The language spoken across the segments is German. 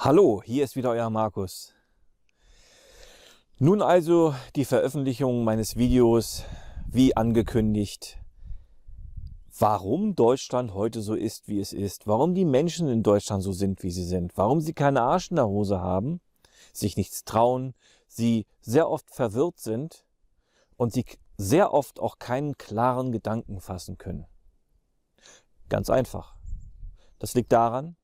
Hallo, hier ist wieder euer Markus. Nun also die Veröffentlichung meines Videos, wie angekündigt, warum Deutschland heute so ist, wie es ist, warum die Menschen in Deutschland so sind, wie sie sind, warum sie keine Arsch in der Hose haben, sich nichts trauen, sie sehr oft verwirrt sind und sie sehr oft auch keinen klaren Gedanken fassen können. Ganz einfach. Das liegt daran,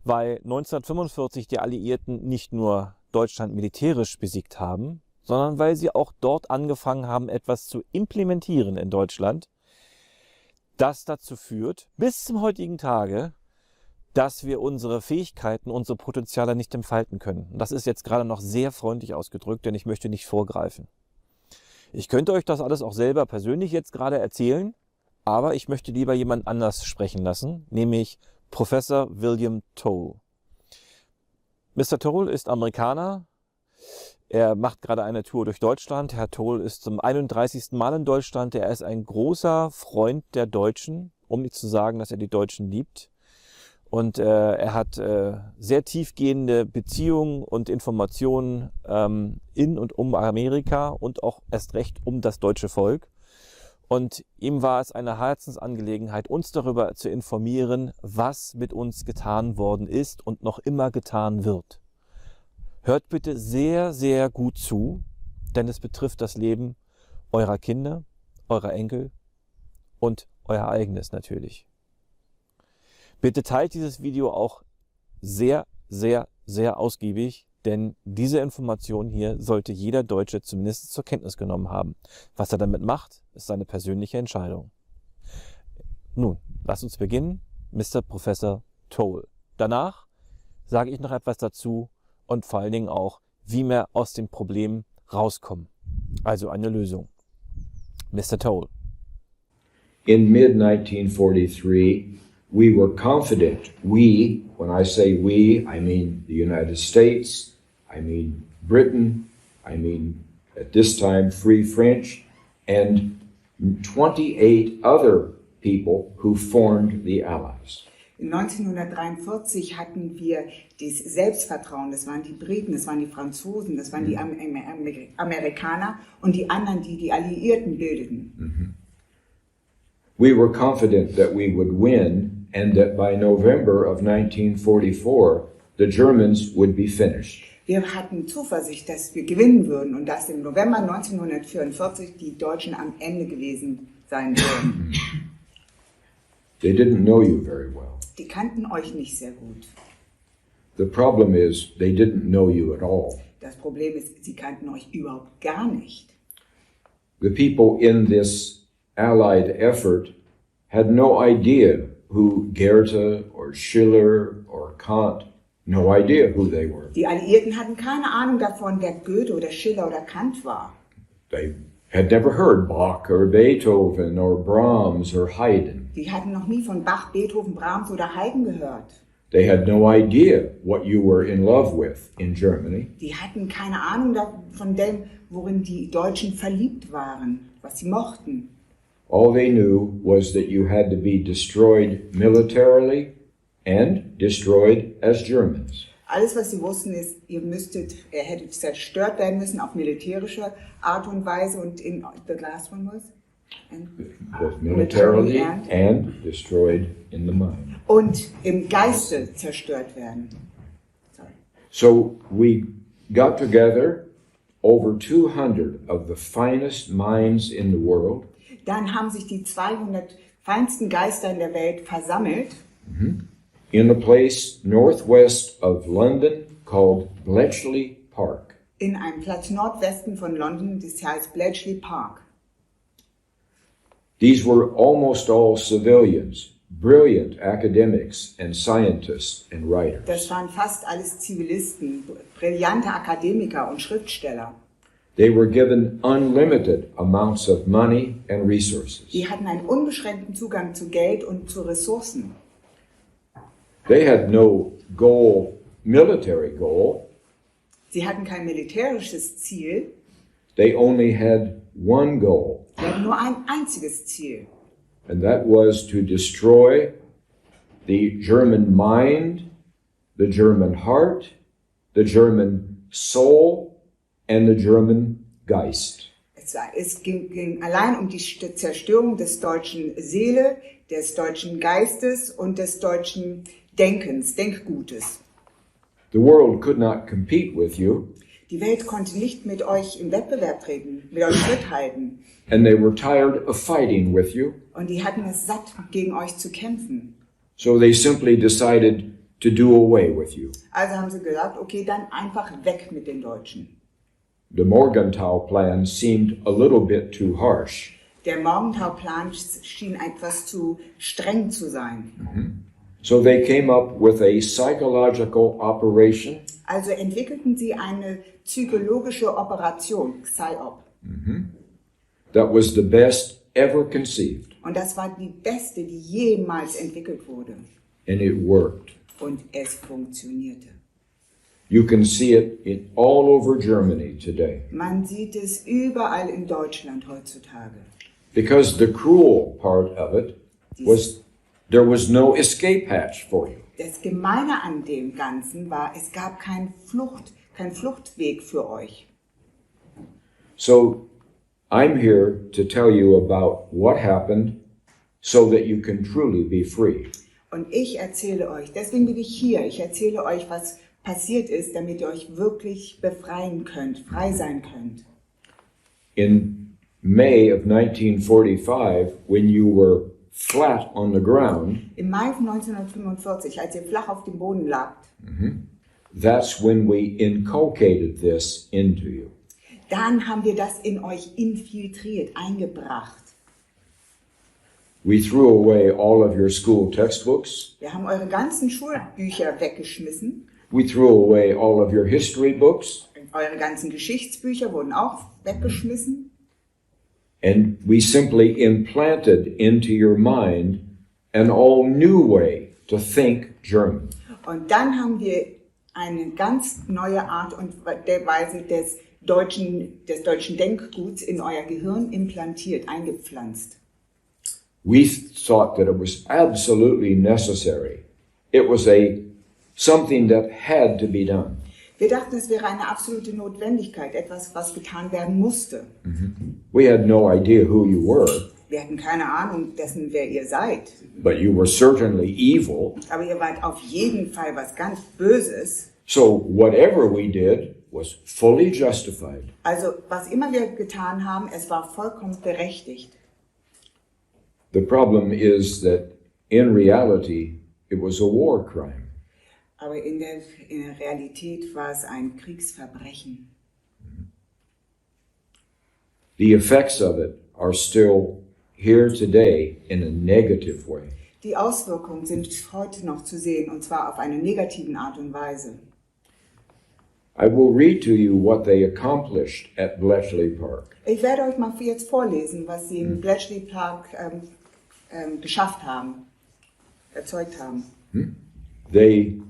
weil 1945 die Alliierten nicht nur Deutschland militärisch besiegt haben, sondern weil sie auch dort angefangen haben, etwas zu implementieren in Deutschland, das dazu führt, bis zum heutigen Tage, dass wir unsere Fähigkeiten, unsere Potenziale nicht entfalten können. Und das ist jetzt gerade noch sehr freundlich ausgedrückt, denn ich möchte nicht vorgreifen. Ich könnte euch das alles auch selber persönlich jetzt gerade erzählen, aber ich möchte lieber jemand anders sprechen lassen, nämlich Professor William Toll. Mr. Toll ist Amerikaner. Er macht gerade eine Tour durch Deutschland. Herr Toll ist zum 31. Mal in Deutschland. Er ist ein großer Freund der Deutschen, um nicht zu sagen, dass er die Deutschen liebt. Und er hat sehr tiefgehende Beziehungen und Informationen in und um Amerika und auch erst recht um das deutsche Volk. Und ihm war es eine Herzensangelegenheit, uns darüber zu informieren, was mit uns getan worden ist und noch immer getan wird. Hört bitte sehr, sehr gut zu, denn es betrifft das Leben eurer Kinder, eurer Enkel und euer eigenes natürlich. Bitte teilt dieses Video auch sehr, sehr, sehr ausgiebig, denn diese Information hier sollte jeder Deutsche zumindest zur Kenntnis genommen haben. Was er damit macht, ist seine persönliche Entscheidung. Nun, lasst uns beginnen, Mr. Professor Toll. Danach sage ich noch etwas dazu und vor allen Dingen auch, wie wir aus dem Problem rauskommen. Also eine Lösung. Mr. Toll. In mid-1943, we were confident. We, when I say we, I mean the United States, I mean Britain, I mean at this time Free French, and 28 other people who formed the Allies. 1943 hatten wir das Selbstvertrauen, das waren die Briten, das waren die Franzosen, das waren die Amerikaner und die anderen, die die Alliierten bildeten. We were confident that we would win and that by November of 1944 the Germans would be finished. Wir hatten Zuversicht, dass wir gewinnen würden und dass im November 1944 die Deutschen am Ende gewesen sein würden. They didn't know you very well. Die kannten euch nicht sehr gut. The problem is they didn't know you at all. Das Problem ist, sie kannten euch überhaupt gar nicht. The people in this Allied effort had no idea who Goethe or Schiller or Kant, no idea who they were. Die Alliierten hatten keine Ahnung davon, wer Goethe oder Schiller oder Kant war. They had never heard Bach or Beethoven or Brahms or Haydn. Die hatten noch nie von Bach, Beethoven, Brahms oder Haydn gehört. They had no idea what you were in love with in Germany. Die hatten keine Ahnung von dem, worin die Deutschen verliebt waren, was sie mochten. All they knew was that you had to be destroyed militarily and destroyed as Germans. Alles, was sie wussten, ist, ihr hättet zerstört werden müssen auf militärische Art und Weise und in the last one was? Both militarily and destroyed in the mind. Und im Geiste zerstört werden. Sorry. So we got together over 200 of the finest minds in the world. Dann haben sich die 200 feinsten Geister in der Welt versammelt. In a place northwest of London called Bletchley Park. In einem Platz nordwesten von London, das heißt Bletchley Park. These were almost all civilians, brilliant academics and scientists and writers. Das waren fast alles Zivilisten, brillante Akademiker und Schriftsteller. They were given unlimited amounts of money and resources. Die hatten einen unbeschränkten Zugang zu Geld und zu Ressourcen. They had no goal, military goal. Sie hatten kein militärisches Ziel. They only had one goal. Sie hatten nur ein einziges Ziel. And that was to destroy the German mind the German heart, the German soul, and the German Geist. Es ging allein um die Zerstörung des deutschen Seele, des deutschen Geistes und des deutschen Denkens, Denkgutes. The world could not compete with you, Die Welt konnte nicht mit euch im Wettbewerb treten, mit euch Schritt halten. and they were tired of fighting with you, Und die hatten es satt, gegen euch zu kämpfen. so they simply decided to do away with you. Also haben sie gesagt, okay, dann einfach weg mit den Deutschen. The Morgenthau Plan seemed a little bit too harsh. Der Morgenthau-Plan schien etwas zu streng zu sein. So they came up with a psychological operation Also entwickelten sie eine psychologische Operation, PSYOP. that was the best ever conceived, Und das war die beste, die jemals entwickelt wurde. and it worked. Und es funktionierte. You can see it all over Germany today. Man sieht es überall in Deutschland heutzutage. Because the cruel part of it was there was no escape hatch for you. Das Gemeine an dem Ganzen war, es gab keinen Fluchtweg für euch. So I'm here to tell you about what happened so that you can truly be free. Und ich erzähle euch, deswegen bin ich hier, ich erzähle euch, was passiert ist, damit ihr euch wirklich befreien könnt, frei sein könnt. In May of 1945, when you were flat on the ground, Im Mai von 1945, als ihr flach auf dem Boden lagt, that's when we inculcated this into you. dann haben wir das in euch infiltriert, eingebracht. We threw away all of your school textbooks. Wir haben eure ganzen Schulbücher weggeschmissen, We threw away all of your history books. eure ganzen Geschichtsbücher wurden auch weggeschmissen. And we simply implanted into your mind an all new way to think German. Und dann haben wir eine ganz neue Art und Weise des deutschen Denkguts in euer Gehirn implantiert, eingepflanzt. We thought that it was absolutely necessary. It was something that had to be done. Wir dachten, es wäre eine absolute Notwendigkeit, etwas, was getan werden musste. We had no idea who you were, Wir hatten keine Ahnung dessen, wer ihr seid. but you were certainly evil. Aber ihr wart auf jeden Fall was ganz Böses. So whatever we did was fully justified. Also was immer wir getan haben, es war vollkommen berechtigt. The problem is that in reality, it was a war crime. Aber in der Realität war es ein Kriegsverbrechen. The effects of it are still here today in a negative way. Die Auswirkungen sind heute noch zu sehen, und zwar auf eine negativen Art und Weise. I will read to you what they accomplished at Bletchley Park. Ich werde euch mal jetzt vorlesen, was sie im Bletchley Park geschafft haben, erzeugt haben. They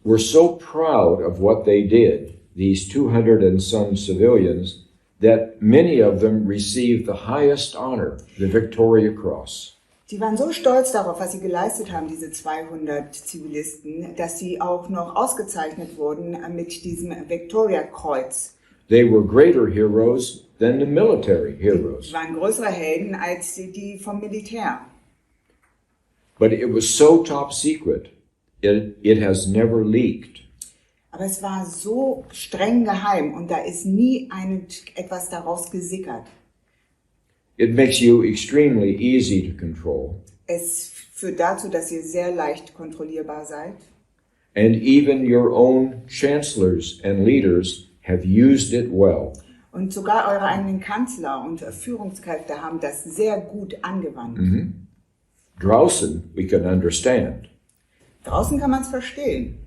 were so proud of what they did, these 200 and some civilians, that many of them received the highest honor, the Victoria Cross. Die waren so stolz darauf, was sie geleistet haben, diese 200 Zivilisten, dass sie auch noch ausgezeichnet wurden mit diesem Victoria-Kreuz. They were greater heroes than the military heroes. Die waren größere Helden als die vom Militär. But it was so top secret, it has never leaked. Aber es war so streng geheim und da ist nie etwas daraus gesickert. It makes you extremely easy to control. Es führt dazu, dass ihr sehr leicht kontrollierbar seid. And even your own chancellors and leaders have used it well. Und sogar eure eigenen Kanzler und Führungskräfte haben das sehr gut angewandt. Draußen, we can understand. Draußen kann man es verstehen,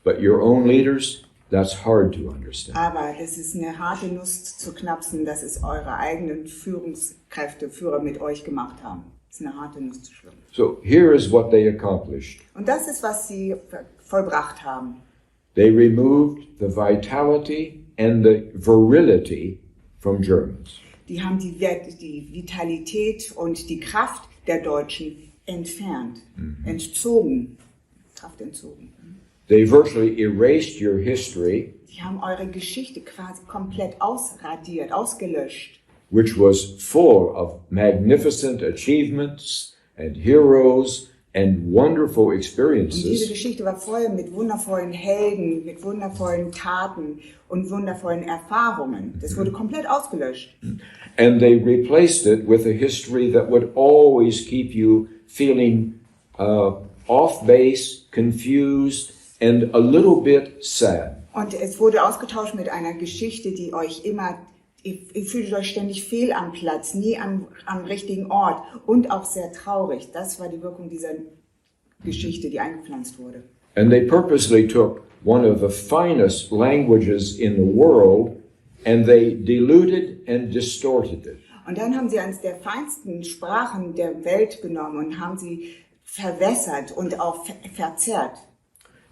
But your own leaders, that's hard to understand. aber das ist eine harte Nuss zu knapsen, dass es eure eigenen Führer mit euch gemacht haben. Das ist eine harte Nuss zu schlucken. So here is what they accomplished. Und das ist, was sie vollbracht haben. They removed the vitality and the virility from Germans. Die haben die Vitalität und die Kraft der Deutschen entfernt, entzogen, Kraft entzogen. They virtually erased your history, Sie haben eure Geschichte quasi komplett ausradiert, ausgelöscht. which was full of magnificent achievements and heroes and wonderful Und diese experiences. Geschichte war voll mit wundervollen Helden, mit wundervollen Taten und wundervollen Erfahrungen. Das wurde komplett ausgelöscht. And they replaced it with a history that would always keep you feeling off base, confused, and a little bit sad. Und es wurde ausgetauscht mit einer Geschichte, die euch immer, ihr fühlt euch ständig fehl am Platz, nie am richtigen Ort und auch sehr traurig. Das war die Wirkung dieser Geschichte, die eingepflanzt wurde. And they purposely took one of the finest languages in the world and they diluted and distorted it. Und dann haben sie eines der feinsten Sprachen der Welt genommen und haben sie verwässert und auch verzerrt.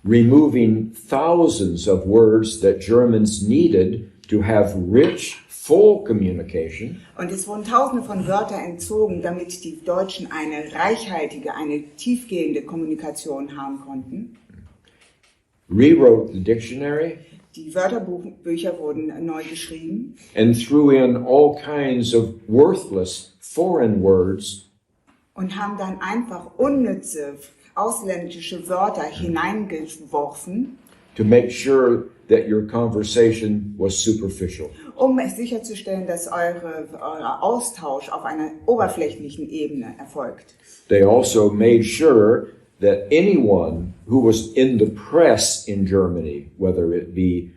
Removing thousands of words that Germans needed to have rich, full communication, Und es wurden Tausende von Wörtern entzogen, damit die Deutschen eine reichhaltige, eine tiefgehende Kommunikation haben konnten. rewrote the dictionary, Die Wörterbücher wurden neu geschrieben and threw in all kinds of worthless foreign words und haben dann einfach unnütze ausländische Wörter hineingeworfen, to make sure that your conversation was superficial. um es sicherzustellen, dass euer Austausch auf einer oberflächlichen Ebene erfolgt. They also made sure that anyone who was in the press in Germany, whether it be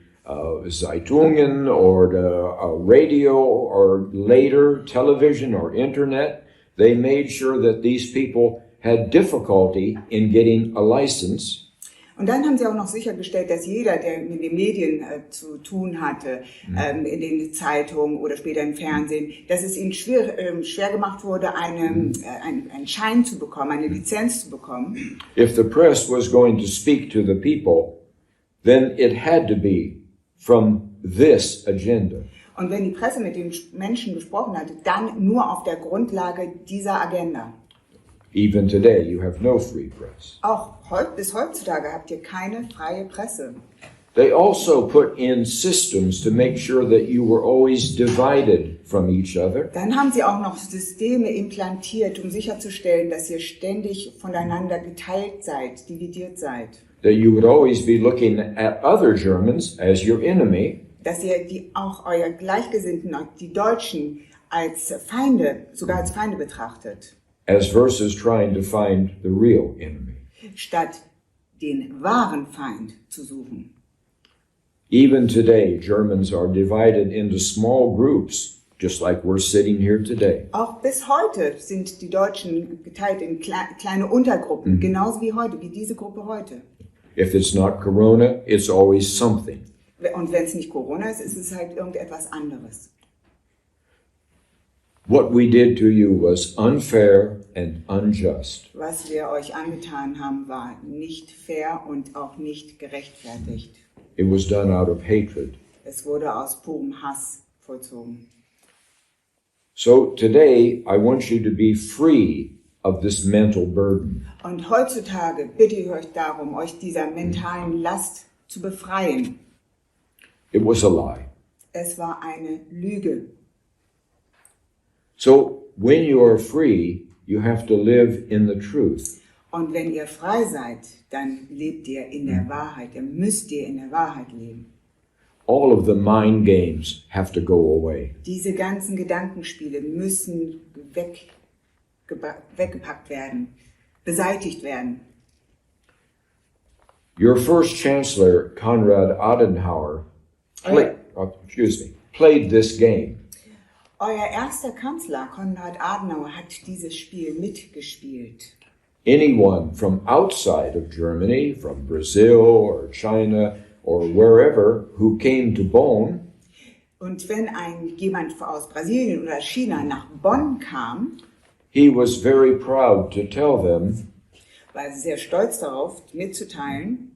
Zeitungen or the radio or later television or internet, they made sure that these people had difficulty in getting a license. Und dann haben sie auch noch sichergestellt, dass jeder, der mit den Medien zu tun hatte, in den Zeitungen oder später im Fernsehen, dass es ihnen schwer gemacht wurde, einen Schein zu bekommen, eine Lizenz zu bekommen. If the press was going to speak to the people, then it had to be from this agenda. Und wenn die Presse mit den Menschen gesprochen hatte, dann nur auf der Grundlage dieser Agenda. Even today, you have no free press. Auch bis heutzutage habt ihr keine freie Presse. They also put in systems to make sure that you were always divided from each other. Dann haben sie auch noch Systeme implantiert, um sicherzustellen, dass ihr ständig voneinander geteilt seid, dividiert seid. That you would always be looking at other Germans as your enemy, Dass ihr auch euer Gleichgesinnten, die Deutschen, als Feinde, sogar als Feinde betrachtet, as versus trying to find the real enemy. statt den wahren Feind zu suchen. Even today, Germans are divided into small groups, just like we're sitting here today. Auch bis heute sind die Deutschen geteilt in kleine Untergruppen, genauso wie heute, wie diese Gruppe heute. If it's not Corona, it's always something. Und wenn es nicht Corona ist, ist es halt irgendetwas anderes. What we did to you was unfair and unjust. Was wir euch angetan haben, war nicht fair und auch nicht gerechtfertigt. It was done out of hatred. Es wurde aus purem Hass vollzogen. So today, I want you to be free of this mental burden. Und heutzutage bitte ich euch darum, euch dieser mentalen Last zu befreien. It was a lie. Es war eine Lüge. So when you are free, you have to live in the truth. Und wenn ihr frei seid, dann lebt ihr in der Wahrheit. Dann müsst ihr in der Wahrheit leben. All of the mind games have to go away. Diese ganzen Gedankenspiele müssen weggepackt werden, beseitigt werden. Your first chancellor, Konrad Adenauer, played this game. Euer erster Kanzler, Konrad Adenauer, hat dieses Spiel mitgespielt. Anyone from outside of Germany, from Brazil or China or wherever, who came to Bonn, Und wenn jemand aus Brasilien oder China nach Bonn kam, he was very proud to tell them, war sehr stolz darauf, mitzuteilen,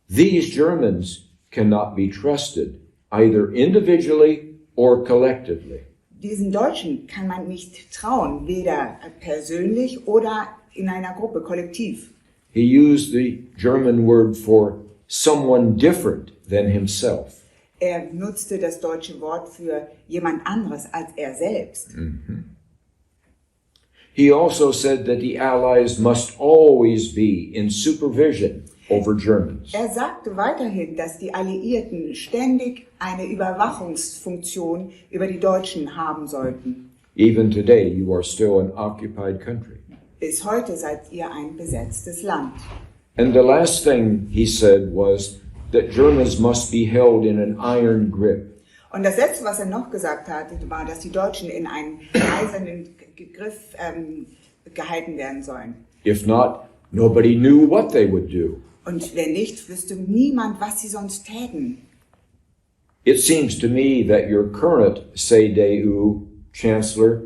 these Germans cannot be trusted, either individually or collectively. diesen Deutschen kann man nicht trauen, weder persönlich oder in einer Gruppe, kollektiv. he used the German word for someone different than himself. Er nutzte das deutsche Wort für jemand anderes als er selbst. He also said that the Allies must always be in supervision over Germans. Er sagte weiterhin, dass die Alliierten ständig eine Überwachungsfunktion über die Deutschen haben sollten. Even today, you are still an occupied country. Bis heute seid ihr ein besetztes Land. And the last thing he said was that Germans must be held in an iron grip. Und das Letzte, was er noch gesagt hatte, war, dass die Deutschen in einen eisernen Griff gehalten werden sollen. If not, nobody knew what they would do. Und wenn nicht, wüsste niemand, was sie sonst täten. It seems to me that your current CDU chancellor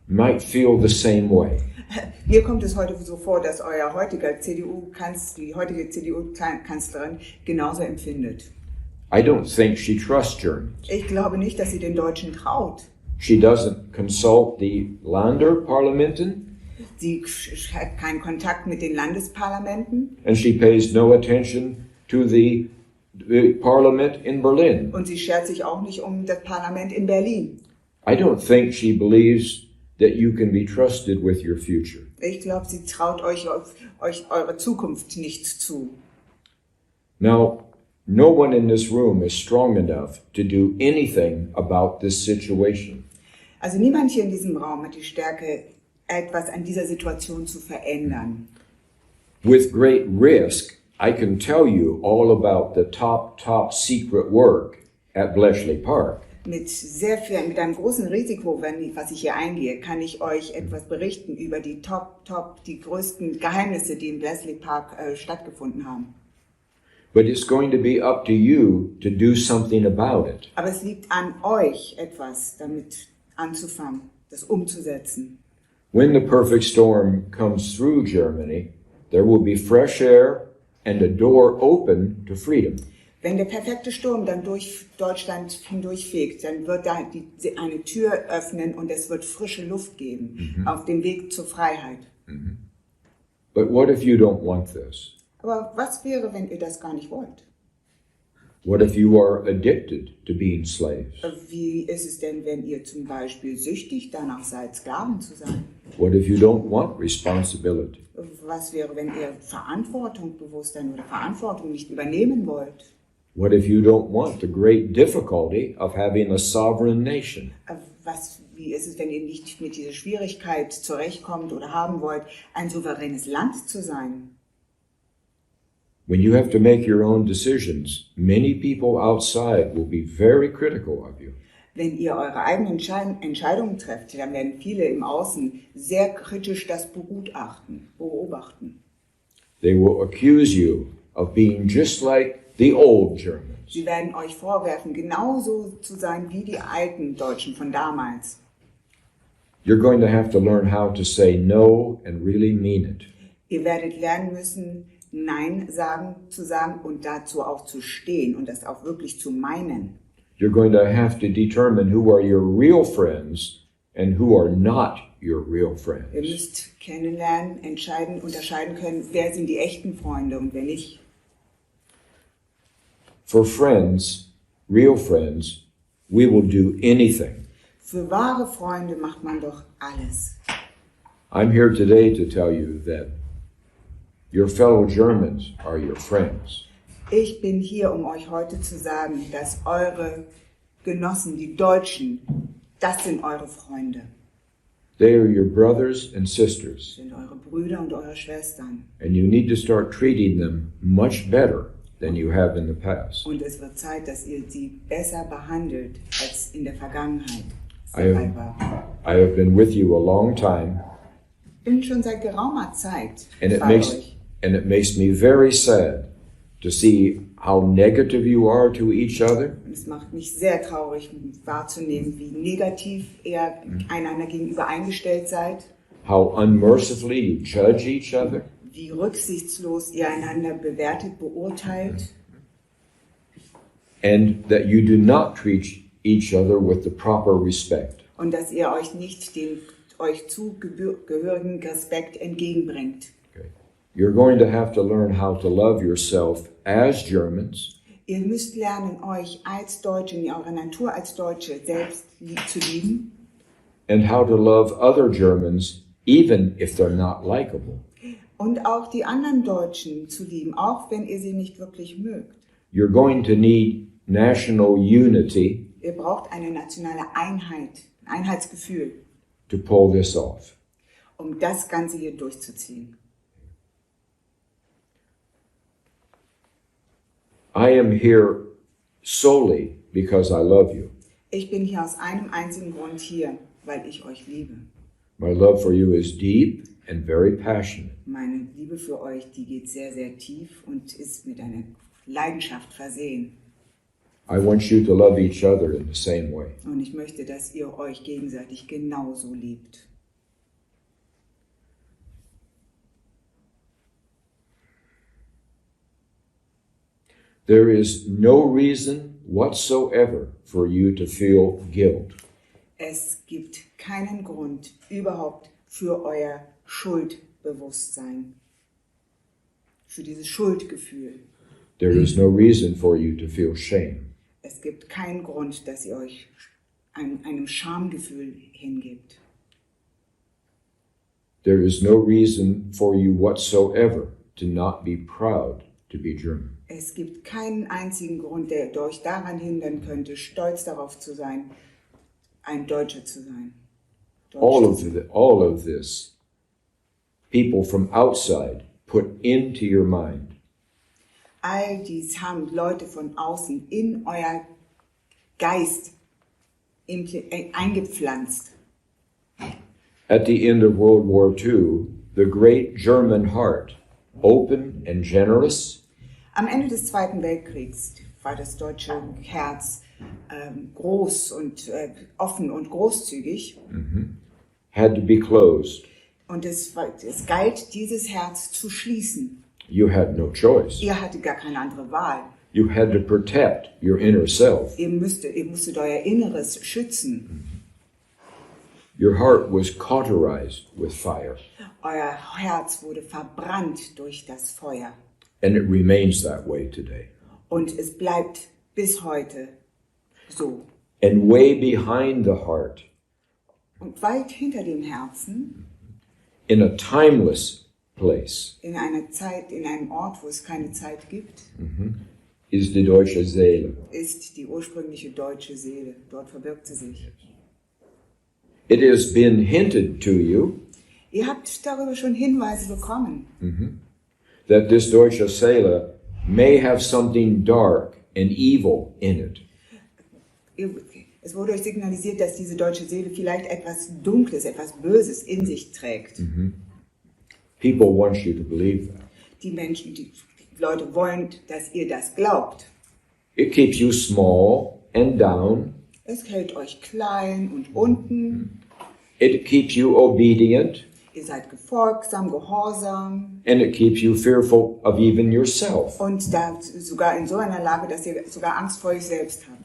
might feel the same way. Mir kommt es heute so vor, dass die heutige CDU-Kanzlerin genauso empfindet. I don't think she trusts Germans. Ich glaube nicht, dass sie den Deutschen traut. She doesn't consult the Länderparlamenten, Sie hat keinen Kontakt mit den Landesparlamenten and she pays no attention to the parliament in Berlin. und sie schert sich auch nicht um das Parlament in Berlin. I don't think she believes that you can be trusted with your future. Ich glaube, sie traut euch eure Zukunft nicht zu. Now, no one in this room is strong enough to do anything about this situation. Also niemand hier in diesem Raum hat die Stärke, etwas an dieser Situation zu verändern. With great risk, I can tell you all about the top secret work at Bletchley Park. Mit einem großen Risiko, was ich hier eingehe, kann ich euch etwas berichten über die die größten Geheimnisse, die im Bletchley Park stattgefunden haben. But it's going to be up to you to do something about it. Aber es liegt an euch, etwas damit anzufangen, das umzusetzen. When the perfect storm comes through Germany, there will be fresh air and a door open to freedom. Wenn der perfekte Sturm dann durch Deutschland hindurchfegt, dann wird da eine Tür öffnen und es wird frische Luft geben auf dem Weg zur Freiheit. But what if you don't want this? Aber was wäre, wenn ihr das gar nicht wollt? What if you are addicted to being slaves? Wie ist es denn, wenn ihr zum Beispiel süchtig danach seid, Sklaven zu sein? What if you don't want responsibility? Was wäre, wenn ihr Verantwortungsbewusstsein oder Verantwortung nicht übernehmen wollt? What if you don't want the great difficulty of having a sovereign nation? Wie ist es, wenn ihr nicht mit dieser Schwierigkeit zurechtkommt oder haben wollt, ein souveränes Land zu sein? When you have to make your own decisions, many people outside will be very critical of you. Wenn ihr eure eigenen Entscheidungen trefft, dann werden viele im Außen sehr kritisch das beobachten. They will accuse you of being just like the old Germans. Sie werden euch vorwerfen, genauso zu sein wie die alten Deutschen von damals. You're going to have to learn how to say no and really mean it. Ihr werdet lernen müssen, Nein zu sagen und dazu auch zu stehen und das auch wirklich zu meinen. You're going to have to determine who are your real friends and who are not your real friends. Ihr müsst kennenlernen, unterscheiden können, wer sind die echten Freunde und wer nicht. For friends, real friends, we will do anything. Für wahre Freunde macht man doch alles. I'm here today to tell you that your fellow Germans are your friends. Ich bin hier, um euch heute zu sagen, dass eure Genossen, die Deutschen, das sind eure Freunde. They are your brothers and sisters. Das sind eure Brüder und eure Schwestern. And you need to start treating them much better than you have in the past. Und es wird Zeit, dass ihr sie besser behandelt als in der Vergangenheit. I have been with you a long time. Ich bin schon seit geraumer Zeit And bei it euch. makes me very sad to see how negative you are to each other. Und es macht mich sehr traurig wahrzunehmen, wie negativ ihr einander gegenüber eingestellt seid, How unmercifully you judge each other. wie rücksichtslos ihr einander bewertet, beurteilt. And that you do not treat each other with the proper respect. Und dass ihr euch nicht den euch zugehörigen Respekt entgegenbringt. Okay. You're going to have to learn how to love yourself as Germans. Ihr müsst lernen, euch als Deutsche, in eurer Natur als Deutsche selbst zu lieben. And how to love other Germans, even if they're not likable. Und auch die anderen Deutschen zu lieben, auch wenn ihr sie nicht wirklich mögt. You're going to need national unity Ihr braucht eine nationale Einheit, ein Einheitsgefühl, to pull this off. um das Ganze hier durchzuziehen. I am here solely because I love you. Ich bin hier aus einem einzigen Grund hier, weil ich euch liebe. My love for you is deep and very passionate. Meine Liebe für euch, die geht sehr, sehr tief und ist mit einer Leidenschaft versehen. I want you to love each other in the same way. Und ich möchte, dass ihr euch gegenseitig genauso liebt. There is no reason whatsoever for you to feel guilt. Es gibt keinen Grund überhaupt für euer Schuldbewusstsein, für dieses Schuldgefühl. There is no reason for you to feel shame. Es gibt keinen Grund, dass ihr euch einem Schamgefühl hingebt. There is no reason for you whatsoever to not be proud to be German. Es gibt keinen einzigen Grund, der euch daran hindern könnte, stolz darauf zu sein, ein Deutscher zu sein. All of this, people from outside put into your mind. All dies haben Leute von außen in euer Geist eingepflanzt. At the end of World War II, the great German heart, open and generous, Am Ende des Zweiten Weltkriegs war das deutsche Herz groß und offen und großzügig. had to be closed. Und es galt, dieses Herz zu schließen. You had no choice. Ihr hattet gar keine andere Wahl. You had to protect your inner self. Ihr musstet euer Inneres schützen. Your heart was cauterized with fire, Euer Herz wurde verbrannt durch das Feuer. and it remains that way today. Und es bleibt bis heute so. And way behind the heart, Und weit hinter dem Herzen, in a timeless place, in einer Zeit, in einem Ort, wo es keine Zeit gibt, is die deutsche Seele. ist die ursprüngliche deutsche Seele. Dort verbirgt sie sich. It has been hinted to you Ihr habt darüber schon Hinweise bekommen, that this deutsche Seele may have something dark and evil in it. Es wurde euch signalisiert, dass diese deutsche Seele vielleicht etwas Dunkles, etwas Böses in sich trägt. People want you to believe that. Die Menschen, die Leute wollen, dass ihr das glaubt. It keeps you small and down. Es hält euch klein und unten. It keeps you obedient. Ihr seid gefolgsam, gehorsam And it keeps you fearful of even yourself. und da sogar in so einer Lage, dass ihr sogar Angst vor euch selbst habt.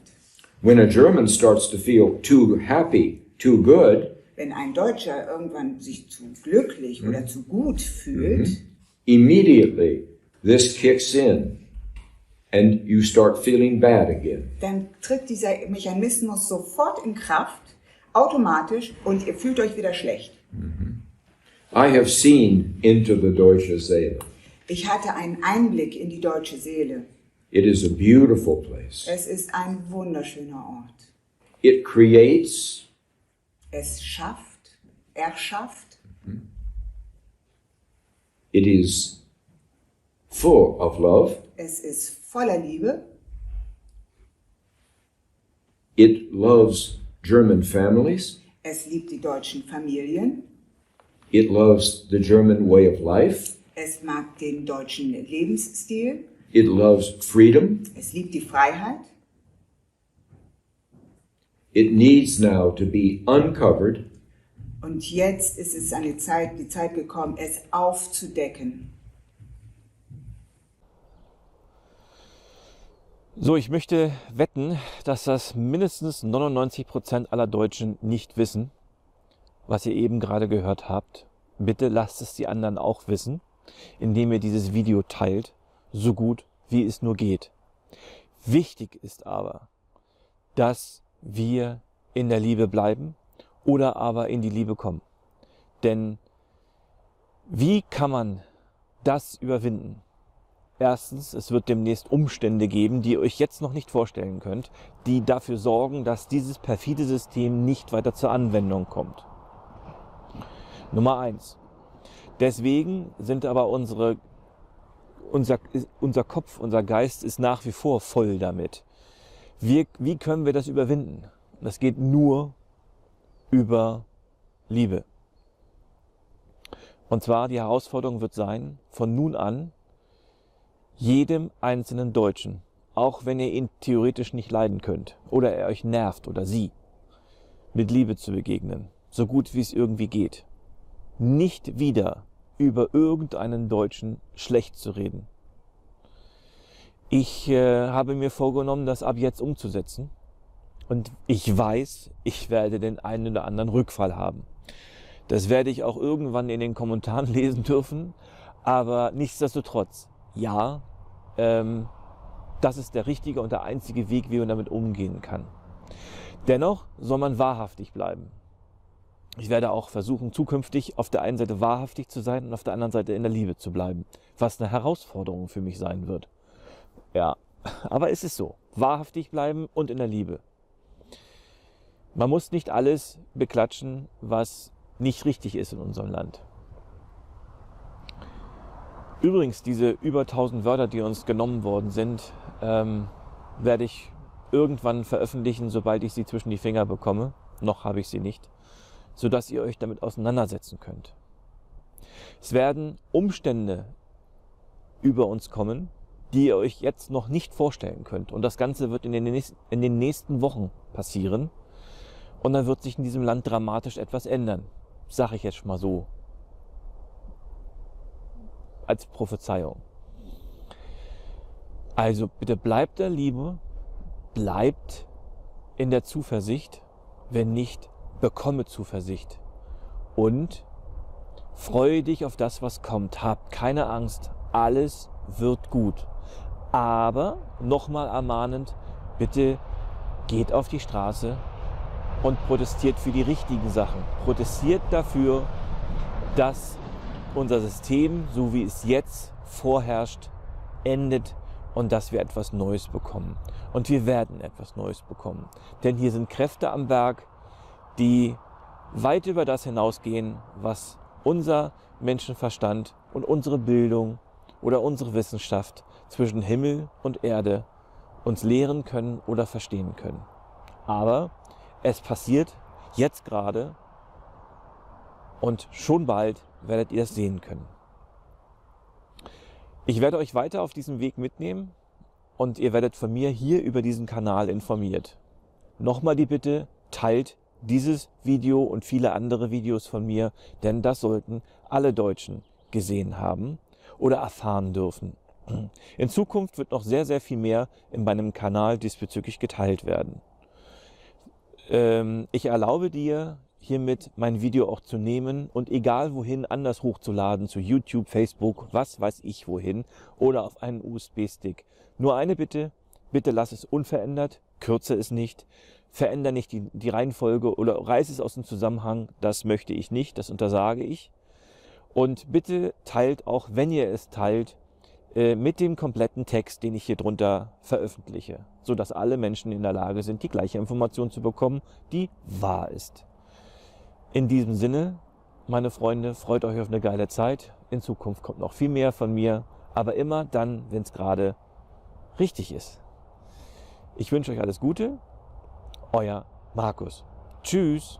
When a German starts to feel too happy, too good, Wenn ein Deutscher irgendwann sich zu glücklich oder zu gut fühlt, immediately this kicks in and you start feeling bad again. dann tritt dieser Mechanismus sofort in Kraft, automatisch, und ihr fühlt euch wieder schlecht. I have seen into the deutsche Seele. Ich hatte einen Einblick in die deutsche Seele. It is a beautiful place. Es ist ein wunderschöner Ort. It creates, Es erschafft, it is full of love, es ist voller Liebe, it loves German families, es liebt die deutschen Familien, it loves the German way of life, es mag den deutschen Lebensstil, it loves freedom. es liebt die Freiheit. It needs now to be uncovered Und jetzt ist es die Zeit gekommen, es aufzudecken. So, ich möchte wetten, dass das mindestens 99% aller Deutschen nicht wissen, was ihr eben gerade gehört habt. Bitte lasst es die anderen auch wissen. indem ihr dieses Video teilt, so gut wie es nur geht. Wichtig ist aber, dass wir in der Liebe bleiben oder aber in die Liebe kommen. Denn wie kann man das überwinden? Erstens, es wird demnächst Umstände geben, die ihr euch jetzt noch nicht vorstellen könnt, die dafür sorgen, dass dieses perfide System nicht weiter zur Anwendung kommt. Nummer 1. Deswegen sind aber unser Kopf, unser Geist ist nach wie vor voll damit. Wie können wir das überwinden? Das geht nur über Liebe. Und zwar die Herausforderung wird sein, von nun an jedem einzelnen Deutschen, auch wenn ihr ihn theoretisch nicht leiden könnt oder er euch nervt oder sie, mit Liebe zu begegnen, so gut wie es irgendwie geht. Nicht wieder über irgendeinen Deutschen schlecht zu reden. Ich habe mir vorgenommen, das ab jetzt umzusetzen und ich weiß, ich werde den einen oder anderen Rückfall haben. Das werde ich auch irgendwann in den Kommentaren lesen dürfen, aber nichtsdestotrotz, ja, das ist der richtige und der einzige Weg, wie man damit umgehen kann. Dennoch soll man wahrhaftig bleiben. Ich werde auch versuchen, zukünftig auf der einen Seite wahrhaftig zu sein und auf der anderen Seite in der Liebe zu bleiben, was eine Herausforderung für mich sein wird. Ja, aber es ist so, wahrhaftig bleiben und in der Liebe. Man muss nicht alles beklatschen, was nicht richtig ist in unserem Land. Übrigens, diese über 1000 Wörter, die uns genommen worden sind, werde ich irgendwann veröffentlichen, sobald ich sie zwischen die Finger bekomme. Noch habe ich sie nicht, sodass ihr euch damit auseinandersetzen könnt. Es werden Umstände über uns kommen, die ihr euch jetzt noch nicht vorstellen könnt. Und das Ganze wird in den nächsten Wochen passieren. Und dann wird sich in diesem Land dramatisch etwas ändern. Sage ich jetzt mal so. Als Prophezeiung. Also bitte bleibt der Liebe, bleibt in der Zuversicht, wenn nicht, bekomme Zuversicht und freue dich auf das, was kommt. Hab keine Angst, alles wird gut. Aber nochmal ermahnend, bitte geht auf die Straße und protestiert für die richtigen Sachen. Protestiert dafür, dass unser System, so wie es jetzt vorherrscht, endet und dass wir etwas Neues bekommen. Und wir werden etwas Neues bekommen. Denn hier sind Kräfte am Werk, die weit über das hinausgehen, was unser Menschenverstand und unsere Bildung oder unsere Wissenschaft zwischen Himmel und Erde uns lehren können oder verstehen können. Aber es passiert jetzt gerade und schon bald werdet ihr es sehen können. Ich werde euch weiter auf diesem Weg mitnehmen und ihr werdet von mir hier über diesen Kanal informiert. Nochmal die Bitte, teilt dieses Video und viele andere Videos von mir, denn das sollten alle Deutschen gesehen haben oder erfahren dürfen. In Zukunft wird noch sehr, sehr viel mehr in meinem Kanal diesbezüglich geteilt werden. Ich erlaube dir, hiermit mein Video auch zu nehmen und egal wohin anders hochzuladen, zu YouTube, Facebook, was weiß ich wohin oder auf einen USB-Stick. Nur eine Bitte, bitte lass es unverändert, kürze es nicht, verändere nicht die Reihenfolge oder reiß es aus dem Zusammenhang, das möchte ich nicht, das untersage ich. Und bitte teilt auch, wenn ihr es teilt, mit dem kompletten Text, den ich hier drunter veröffentliche, sodass alle Menschen in der Lage sind, die gleiche Information zu bekommen, die wahr ist. In diesem Sinne, meine Freunde, freut euch auf eine geile Zeit. In Zukunft kommt noch viel mehr von mir, aber immer dann, wenn es gerade richtig ist. Ich wünsche euch alles Gute. Euer Markus. Tschüss.